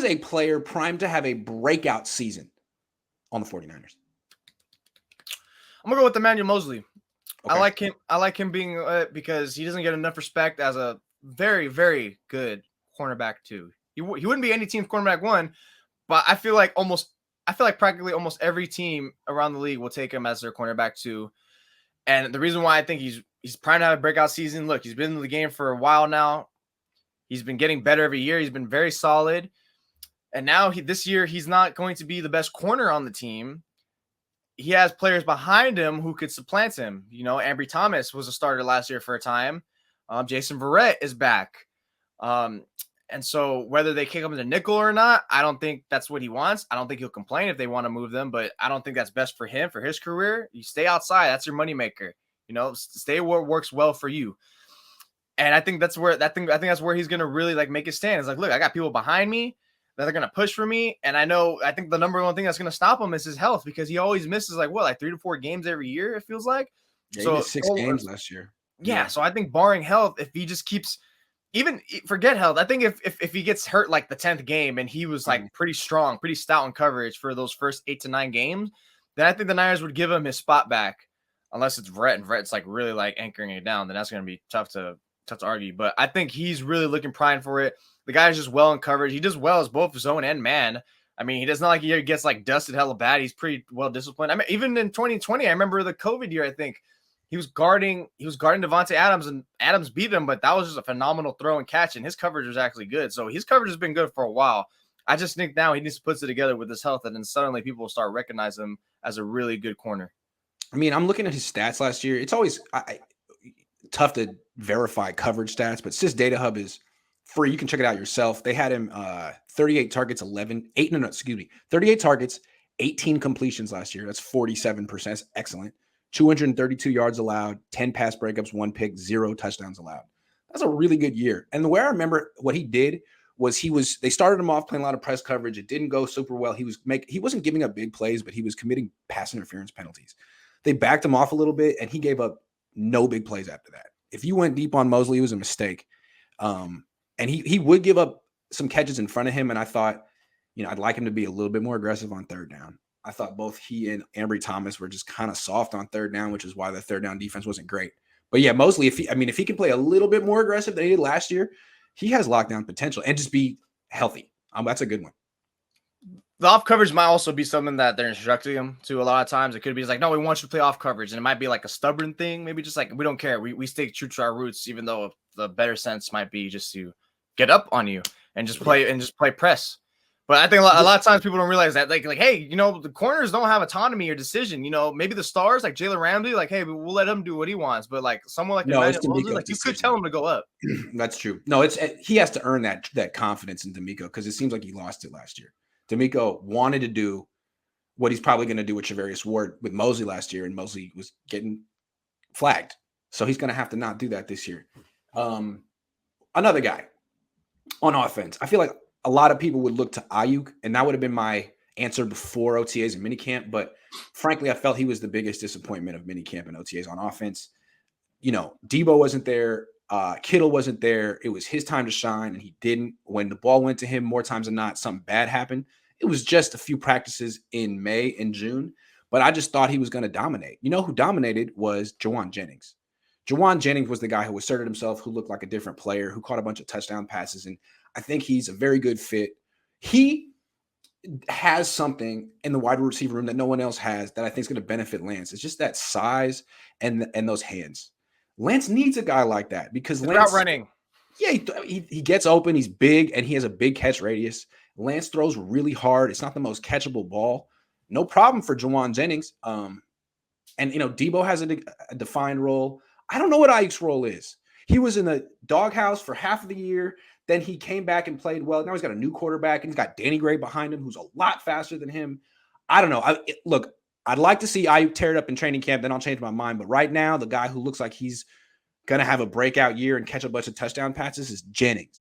is a player primed to have a breakout season on the 49ers? I'm going to go with Emmanuel Mosley. Okay. I like him being because he doesn't get enough respect as a very, very good cornerback too. He wouldn't be any team's cornerback one, but I feel like practically almost every team around the league will take him as their cornerback too. And the reason why I think he's primed to have a breakout season, look, he's been in the game for a while now. He's been getting better every year. He's been very solid. And now this year, he's not going to be the best corner on the team. He has players behind him who could supplant him. You know, Ambry Thomas was a starter last year for a time. Jason Verrett is back. And so whether they kick him to nickel or not, I don't think that's what he wants. I don't think he'll complain if they want to move them, but I don't think that's best for him, for his career. You stay outside. That's your moneymaker. You know, stay where it works well for you. And I think that's where that's where he's going to really like make his stand. It's like, look, I got people behind me that are going to push for me. And I think the number one thing that's going to stop him is his health, because he always misses like 3 to 4 games every year. It feels like. Yeah, so he missed 6 games last year. Yeah. So I think barring health, if he just keeps, even forget health, I think if he gets hurt like the 10th game and he was like pretty strong, pretty stout in coverage for those first 8 to 9 games, then I think the Niners would give him his spot back, unless it's Verrett and Verrett's like really like anchoring it down. Then that's going to be tough to argue. But I think he's really looking primed for it. The guy's just well in coverage. He does well as both zone and man. I mean, he does not like he gets like dusted hella bad. He's pretty well disciplined. I mean, even in 2020, I remember the COVID year, I think he was guarding Devontae Adams, and Adams beat him, but that was just a phenomenal throw and catch, and his coverage was actually good. So his coverage has been good for a while. I just think now he needs to put it together with his health, and then suddenly people will start recognizing him as a really good corner. I mean, I'm looking at his stats last year. It's always tough to verify coverage stats, but Sys Data Hub is free. You can check it out yourself. They had him 38 targets, 38 targets, 18 completions last year. That's 47%. That's excellent. 232 yards allowed, 10 pass breakups, 1 pick, 0 touchdowns allowed. That's a really good year. And the way I remember what he did was they started him off playing a lot of press coverage. It didn't go super well. He wasn't giving up big plays, but he was committing pass interference penalties. They backed him off a little bit, and he gave up no big plays after that. If you went deep on Mosley, it was a mistake. And he would give up some catches in front of him, and I thought, I'd like him to be a little bit more aggressive on third down. I thought both he and Ambry Thomas were just kind of soft on third down, which is why the third down defense wasn't great. But yeah, Mosley, if he can play a little bit more aggressive than he did last year, he has lockdown potential and just be healthy. That's a good one. The off coverage might also be something that they're instructing him to a lot of times. It could be like, no, we want you to play off coverage. And it might be like a stubborn thing. Maybe just like, we don't care. We stay true to our roots, even though the better sense might be just to get up on you and just play press. But I think a lot of times people don't realize that, like, hey, the corners don't have autonomy or decision. Maybe the stars like Jalen Ramsey, like, hey, we'll let him do what he wants. But like someone like Mosley, like you could tell him to go up. That's true. No, he has to earn that confidence in D'Amico, because it seems like he lost it last year. D'Amico wanted to do what he's probably going to do with Charvarius Ward with Mosley last year, and Mosley was getting flagged. So he's going to have to not do that this year. Another guy on offense, I feel like a lot of people would look to Ayuk, and that would have been my answer before OTAs and minicamp. But frankly, I felt he was the biggest disappointment of minicamp and OTAs on offense. Debo wasn't there. Kittle wasn't there. It was his time to shine, and he didn't. When the ball went to him, more times than not, something bad happened. It was just a few practices in May and June, but I just thought he was going to dominate. Who dominated was Jawan Jennings. Jawan Jennings was the guy who asserted himself, who looked like a different player, who caught a bunch of touchdown passes, and I think he's a very good fit. He has something in the wide receiver room that no one else has that I think is going to benefit Lance. It's just that size and those hands. Lance needs a guy like that, because Lance running. Yeah, he gets open. He's big, and he has a big catch radius. Lance throws really hard. It's not the most catchable ball. No problem for Jawan Jennings. And Debo has a defined role. I don't know what Ayuk's role is. He was in the doghouse for half of the year. Then he came back and played well. Now he's got a new quarterback, and he's got Danny Gray behind him, who's a lot faster than him. I don't know. Look, I'd like to see Ayuk tear it up in training camp. Then I'll change my mind. But right now, the guy who looks like he's going to have a breakout year and catch a bunch of touchdown passes is Jennings.